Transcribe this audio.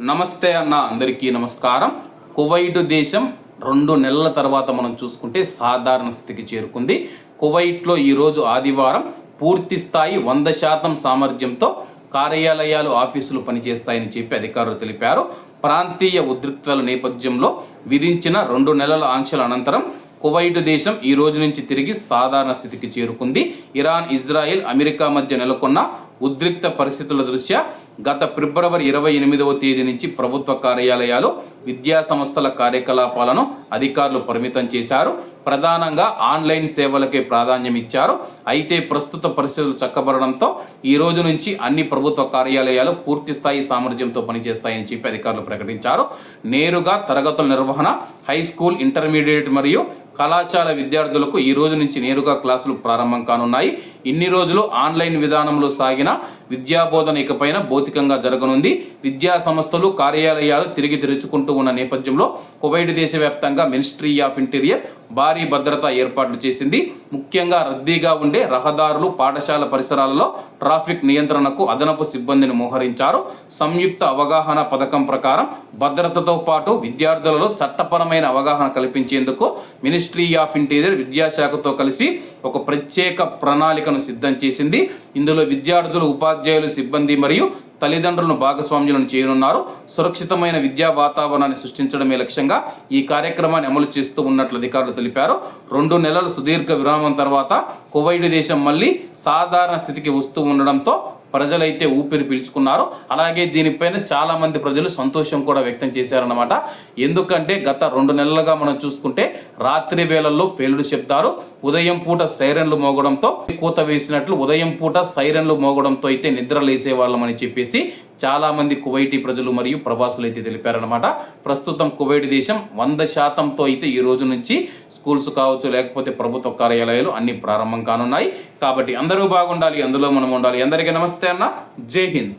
నమస్తే అన్న, అందరికీ నమస్కారం. కువైట్ దేశం 2 నెలల తర్వాత మనం చూసుకుంటే సాధారణ స్థితికి చేరుకుంది. కువైట్లో ఈరోజు ఆదివారం పూర్తి స్థాయి 100% సామర్థ్యంతో కార్యాలయాలు, ఆఫీసులు పనిచేస్తాయని చెప్పి అధికారులు తెలిపారు. ప్రాంతీయ ఉద్రిక్తతల నేపథ్యంలో విధించిన 2 నెలల ఆంక్షల అనంతరం కువైట్ దేశం ఈ రోజు నుంచి తిరిగి సాధారణ స్థితికి చేరుకుంది. ఇరాన్, ఇజ్రాయెల్, అమెరికా మధ్య నెలకొన్న ఉద్రిక్త పరిస్థితుల దృష్ట్యా గత ఫిబ్రవరి 28వ తేదీ నుంచి ప్రభుత్వ కార్యాలయాలు, విద్యా సంస్థల కార్యకలాపాలను అధికారులు పరిమితం చేశారు. ప్రధానంగా ఆన్లైన్ సేవలకే ప్రాధాన్యం ఇచ్చారు. అయితే ప్రస్తుత పరిస్థితులు చక్కబడడంతో ఈ రోజు నుంచి అన్ని ప్రభుత్వ కార్యాలయాలు పూర్తి స్థాయి సామర్థ్యంతో పనిచేస్తాయని చెప్పి అధికారులు ప్రకటించారు. నేరుగా తరగతుల నిర్వహణ, హై స్కూల్, ఇంటర్మీడియట్ మరియు కళాశాల విద్యార్థులకు ఈ రోజు నుంచి నేరుగా క్లాసులు ప్రారంభం కానున్నాయి. ఇన్ని రోజులు ఆన్లైన్ విధానంలో సాగిన విద్యాబోధన ఇకపైన భౌతికంగా జరగనుంది. విద్యా సంస్థలు, కార్యాలయాలు తిరిగి తెరుచుకుంటూ ఉన్న నేపథ్యంలో కువైట్ దేశవ్యాప్తంగా మినిస్ట్రీ ఆఫ్ ఇంటీరియర్ భారీ భద్రతా ఏర్పాట్లు చేసింది. ముఖ్యంగా రద్దీగా ఉండే రహదారులు, పాఠశాల పరిసరాలలో ట్రాఫిక్ నియంత్రణకు అదనపు సిబ్బందిని మోహరించారు. సంయుక్త అవగాహన పథకం ప్రకారం భద్రతతో పాటు విద్యార్థులలో చట్టపరమైన అవగాహన కల్పించేందుకు మినిస్ట్రీ ఆఫ్ ఇంటీరియర్ విద్యాశాఖతో కలిసి ఒక ప్రత్యేక ప్రణాళికను సిద్ధం చేసింది. ఇందులో విద్యార్థులు, ఉపాధ్యాయులు, సిబ్బంది మరియు తల్లిదండ్రులను భాగస్వామ్యులను చేయనున్నారు. సురక్షితమైన విద్యా వాతావరణాన్ని సృష్టించడమే లక్ష్యంగా ఈ కార్యక్రమాన్ని అమలు చేస్తూ ఉన్నట్లు అధికారులు తెలిపారు. 2 నెలల సుదీర్ఘ విరామం తర్వాత కువైట్ దేశం మళ్ళీ సాధారణ స్థితికి వస్తూ ఉండడంతో ప్రజలైతే ఊపిరి పీల్చుకున్నారు. అలాగే దీనిపైన చాలా మంది ప్రజలు సంతోషం కూడా వ్యక్తం చేశారన్నమాట. ఎందుకంటే గత 2 నెలలుగా మనం చూసుకుంటే రాత్రి వేళల్లో పేలుడు శబ్దాలు, ఉదయం పూట సైరన్లు మోగడంతో కూత వేసినట్లు ఉదయం పూట సైరన్లు మోగడంతో అయితే నిద్ర లేసే వాళ్ళమని చెప్పేసి చాలా మంది కువైటీ ప్రజలు మరియు ప్రవాసులు అయితే తెలిపారనమాట. ప్రస్తుతం కువైట్ దేశం 100%తో అయితే ఈ రోజు నుంచి స్కూల్స్ కావచ్చు, లేకపోతే ప్రభుత్వ కార్యాలయాలు అన్ని ప్రారంభం కానున్నాయి. కాబట్టి అందరూ బాగుండాలి, అందులో మనం ఉండాలి. అందరికీ నమస్తే అన్న, జై హింద్.